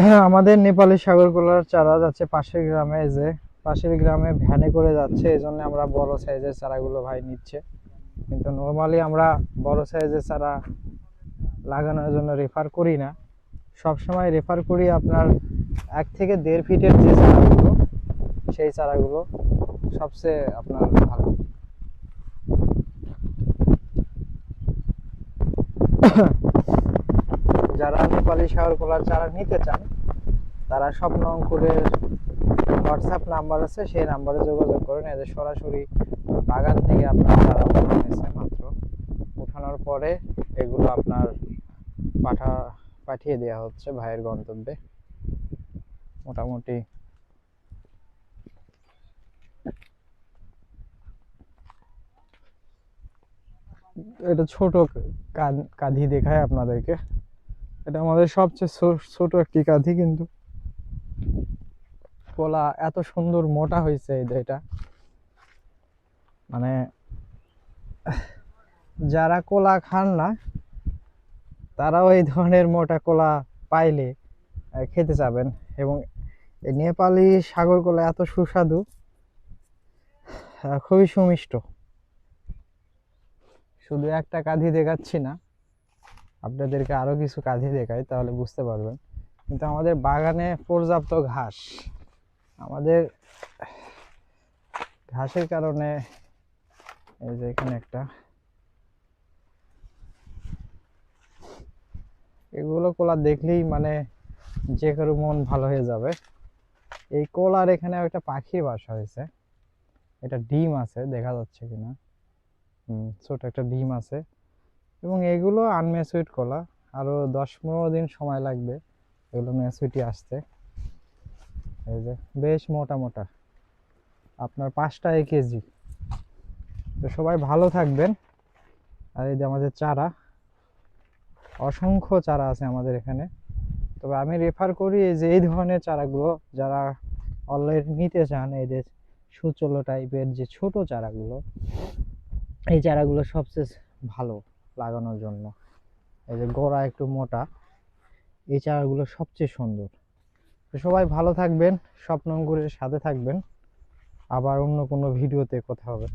হ্যাঁ, আমাদের নেপালি সাগরকলার চারা যাচ্ছে পাশের গ্রামে। এই যে পাশের গ্রামে ভ্যানে করে যাচ্ছে, এই জন্য আমরা বড় সাইজের চারাগুলো ভাই নিচ্ছে। কিন্তু নর্মালি আমরা বড় সাইজের চারা লাগানোর জন্য রেফার করি না, সবসময় রেফার করি আপনার 1 থেকে 1.5 ফিটের যে চারাগুলো, সেই চারাগুলো সবচেয়ে আপনার ভালো। যারা নেপালি সাগরকলার চারা নিতে চান তারা স্বপ্ন অঙ্কুরের হোয়াটসঅ্যাপ নাম্বার আছে, সেই নাম্বারে যোগাযোগ করেন। এদের সরাসরি বাগান থেকে আপনার চারা উঠানো হয়েছে মাত্র। উঠানোর পরে এগুলো আপনার পাঠা পাঠিয়ে দেওয়া হচ্ছে ভাইয়ের গন্তব্যে। মোটামুটি এটা ছোট কাঁধি দেখায় আপনাদেরকে। এটা আমাদের সবচেয়ে ছোট একটি কাঁধি, কিন্তু কলা এত সুন্দর মোটা হয়েছে এটা। মানে যারা কলা খান না তারাও এই ধরনের মোটা কলা পাইলে খেতে চাবেন। এবং এই নেপালি সাগর কলা এত সুস্বাদু, খুবই সুমিষ্ট। শুধু একটা কাঁধি দেখাচ্ছি না, আপনাদেরকে আরো কিছু কাঁধি দেখাই, তাহলে বুঝতে পারবেন। কিন্তু আমাদের বাগানে পর্যাপ্ত ঘাস, আমাদের ঘাসের কারণে এই যে এখানে একটা, এগুলো কলা দেখলেই মানে যে কারো মন ভালো হয়ে যাবে। এই কলার এখানে একটা পাখির বাসা হয়েছে, এটা ডিম আছে, দেখা যাচ্ছে কিনা, ছোট একটা ডিম আছে। এবং এগুলো আনম্যাচুইড কলা, আরো 10-15 দিন সময় লাগবে এগুলো ম্যাচুইটি আসতে। এই যে বেশ মোটা মোটা, আপনার 5 টাকা কেজি। তো সবাই ভালো থাকবেন। আর এই যে আমাদের চারা, অসংখ্য চারা আছে আমাদের এখানে। তবে আমি রেফার করি এই যে এই ধরনের চারাগুলো, যারা অলরেডি নিতে চান, এই যে সুচলো টাইপের যে ছোট চারাগুলো, এই চারাগুলো সবচেয়ে ভালো লাগানোর জন্য। এই যে গোড়া একটু মোটা, এই চারাগুলো সবচেয়ে সুন্দর। তো সবাই ভালো থাকবেন, স্বপ্ন অঙ্কুরের সাথে থাকবেন। আবার অন্য কোনো ভিডিওতে কথা হবে।